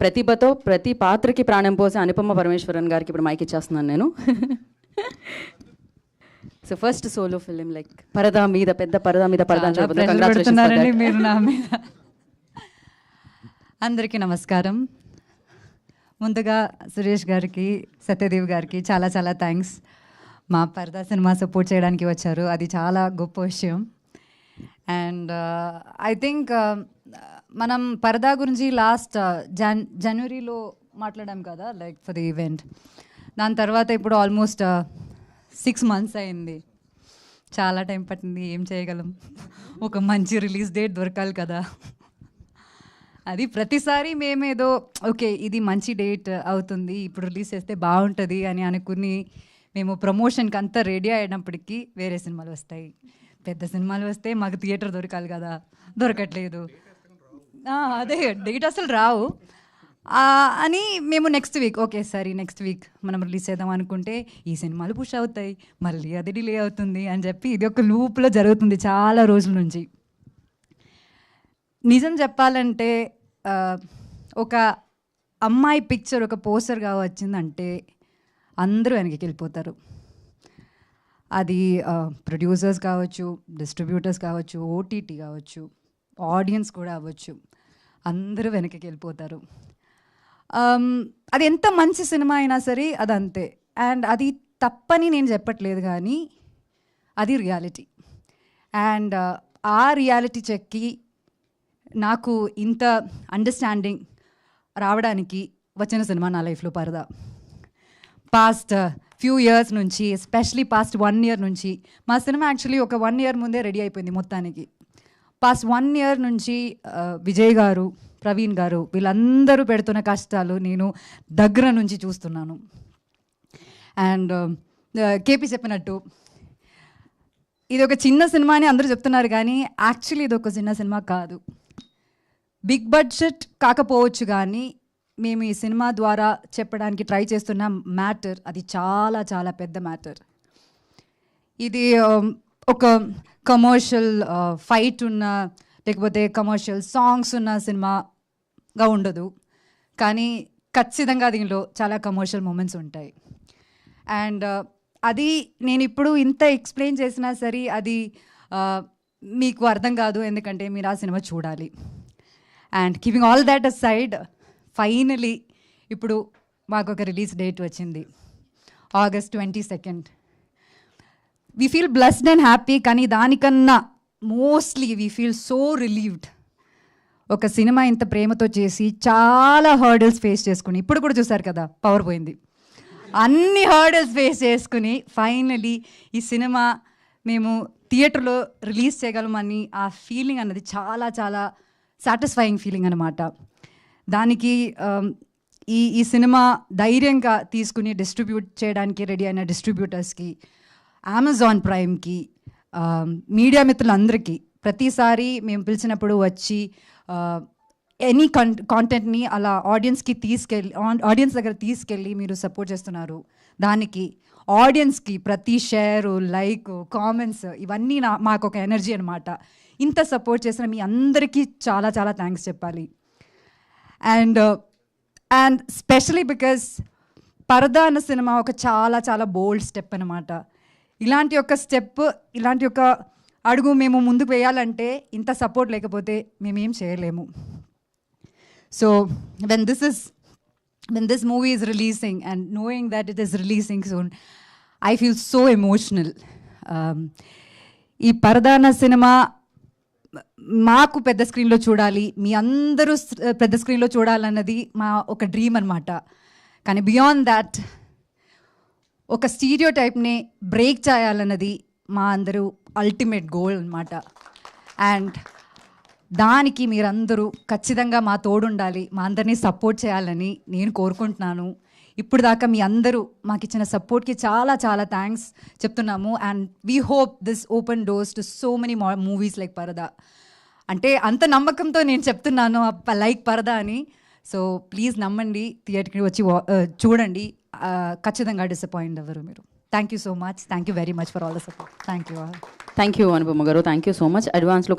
ప్రతిభతో ప్రతి పాత్రకి ప్రాణం పోసే అనుపమ పరమేశ్వరన్ గారికి ఇప్పుడు మైక్ ఇచ్చేస్తున్నాను నేను. So first solo film like పరదా మీద పెద్ద పరదా మీద పరదా చూస్తున్నారండి మీరు నా మీద. అందరికీ నమస్కారం. ముందుగా సురేష్ గారికి, సత్యదేవ్ గారికి చాలా చాలా థ్యాంక్స్. మా పరదా సినిమా సపోర్ట్ చేయడానికి వచ్చారు, అది చాలా గొప్ప విషయం. అండ్ ఐ థింక్ మనం పరదా గురించి లాస్ట్ జనవరిలో మాట్లాడాం కదా, లైక్ ఫర్ ది ఈవెంట్. దాని తర్వాత ఇప్పుడు ఆల్మోస్ట్ 6 months అయింది. చాలా టైం పట్టింది. ఏం చేయగలం, ఒక మంచి రిలీజ్ డేట్ దొరకాలి కదా. అది ప్రతిసారి మేమేదో ఓకే ఇది మంచి డేట్ అవుతుంది, ఇప్పుడు రిలీజ్ చేస్తే బాగుంటుంది అని అనుకుని మేము ప్రమోషన్కి అంతా రెడీ అయినప్పటికీ వేరే సినిమాలు వస్తాయి. పెద్ద సినిమాలు వస్తే మాకు థియేటర్ దొరకాలి కదా, దొరకట్లేదు. అదే డేట్ అసలు రావు అని మేము నెక్స్ట్ వీక్ ఓకే సరే నెక్స్ట్ వీక్ మనం రిలీజ్ చేద్దాం అనుకుంటే ఈ సినిమాలు పుష్ అవుతాయి, మళ్ళీ అది డిలే అవుతుంది అని చెప్పి ఇది ఒక లూప్లో జరుగుతుంది చాలా రోజుల నుంచి. నిజం చెప్పాలంటే ఒక అమ్మాయి పిక్చర్ ఒక పోస్టర్గా వచ్చిందంటే అందరూ వెనక్కి వెళ్ళిపోతారు. అది ప్రొడ్యూసర్స్ కావచ్చు, డిస్ట్రిబ్యూటర్స్ కావచ్చు, ఓటీటీ కావచ్చు, ఆడియన్స్ కూడా అవ్వచ్చు, అందరూ వెనక్కి వెళ్ళిపోతారు. అది ఎంత మంచి సినిమా అయినా సరే అది అంతే. అండ్ అది తప్పని నేను చెప్పట్లేదు, కానీ అది రియాలిటీ. అండ్ ఆ రియాలిటీ చెక్కి నాకు ఇంత అండర్స్టాండింగ్ రావడానికి వచ్చిన సినిమా నా లైఫ్లో పరదా. పాస్ట్ ఫ్యూ ఇయర్స్ నుంచి, ఎస్పెషలీ పాస్ట్ 1 year నుంచి, మా సినిమా యాక్చువల్లీ ఒక 1 year ముందే రెడీ అయిపోయింది మొత్తానికి. పాస్ట్ 1 year నుంచి విజయ్ గారు, ప్రవీణ్ గారు వీళ్ళందరూ పెడుతున్న కష్టాలు నేను దగ్గర నుంచి చూస్తున్నాను. అండ్ కేపీ చెప్పినట్టు ఇది ఒక చిన్న సినిమా అని అందరూ చెప్తున్నారు, కానీ యాక్చువల్లీ ఇది ఒక చిన్న సినిమా కాదు. బిగ్ బడ్జెట్ కాకపోవచ్చు, కానీ మేము ఈ సినిమా ద్వారా చెప్పడానికి ట్రై చేస్తున్న మ్యాటర్ అది చాలా చాలా పెద్ద మ్యాటర్. ఇది ఒక కమర్షియల్ ఫైట్ ఉన్న లేకపోతే కమర్షియల్ సాంగ్స్ ఉన్న సినిమాగా ఉండదు, కానీ ఖచ్చితంగా దీనిలో చాలా కమర్షియల్ మూమెంట్స్ ఉంటాయి. అండ్ అది నేను ఇప్పుడు ఇంత ఎక్స్ప్లెయిన్ చేసినా సరే అది మీకు అర్థం కాదు, ఎందుకంటే మీరు ఆ సినిమా చూడాలి. And keeping all that aside, finally ఇప్పుడు మాకు ఒక రిలీజ్ డేట్ వచ్చింది, August 22nd. We feel blessed and happy, కానీ దానికన్నా mostly we feel so relieved. ఒక సినిమా ఇంత ప్రేమతో చేసి చాలా హర్డల్స్ ఫేస్ చేసుకుని, ఇప్పుడు కూడా చూసారు కదా పవర్ పోయింది, అన్ని హర్డల్స్ ఫేస్ చేసుకుని ఫైనలీ ఈ సినిమా మేము థియేటర్లో రిలీజ్ చేయగలమని ఆ ఫీలింగ్ అన్నది చాలా చాలా సాటిస్ఫైయింగ్ ఫీలింగ్ అన్నమాట. దానికి ఈ సినిమా ధైర్యంగా తీసుకుని డిస్ట్రిబ్యూట్ చేయడానికి రెడీ అయిన డిస్ట్రిబ్యూటర్స్కి, అమెజాన్ ప్రైమ్కి, మీడియా మిత్రులందరికీ, ప్రతిసారి మేము పిలిచినప్పుడు వచ్చి ఎనీ కాంటెంట్ని అలా ఆడియన్స్ దగ్గర తీసుకెళ్ళి మీరు సపోర్ట్ చేస్తున్నారు. దానికి ఆడియన్స్కి ప్రతి షేరు, లైక్, కామెంట్స్ ఇవన్నీ మాకు ఒక ఎనర్జీ అనమాట. ఇంత సపోర్ట్ చేసిన మీ అందరికీ చాలా చాలా థ్యాంక్స్ చెప్పాలి. అండ్ స్పెషలీ బికాస్ పరదా అన్న సినిమా ఒక చాలా చాలా బోల్డ్ స్టెప్ అనమాట. ఇలాంటి ఒక స్టెప్, ఇలాంటి ఒక అడుగు మేము ముందుకు వేయాలంటే ఇంత సపోర్ట్ లేకపోతే మేమేం చేయలేము. So when this movie is releasing and knowing that it is releasing soon, I feel so emotional. ఈ పరదా అన్న సినిమా మాకు పెద్ద స్క్రీన్లో చూడాలి, మీ అందరూ పెద్ద స్క్రీన్లో చూడాలన్నది మా ఒక డ్రీమ్ అనమాట. కానీ బియాండ్ దాట్ ఒక స్టీరియో టైప్ని బ్రేక్ చేయాలన్నది మా అందరూ అల్టిమేట్ గోల్ అనమాట. అండ్ దానికి మీరందరూ ఖచ్చితంగా మా తోడుండాలి, మా అందరినీ సపోర్ట్ చేయాలని నేను కోరుకుంటున్నాను. ఇప్పుడు దాకా మీ అందరూ మాకు ఇచ్చిన సపోర్ట్కి చాలా చాలా థ్యాంక్స్ చెప్తున్నాము. And we hope this open doors to so many movies like పరదా. అంటే అంత నమ్మకంతో నేను చెప్తున్నాను లైక్ పరదా అని. సో ప్లీజ్ నమ్మండి, థియేటర్కి వచ్చి చూడండి, ఖచ్చితంగా డిసప్పాయింట్ అవ్వరు మీరు. Thank you so much, thank you very much for all the support. Thank you Anupama గారు, థ్యాంక్ యూ సో మచ్. అడ్వాన్స్లో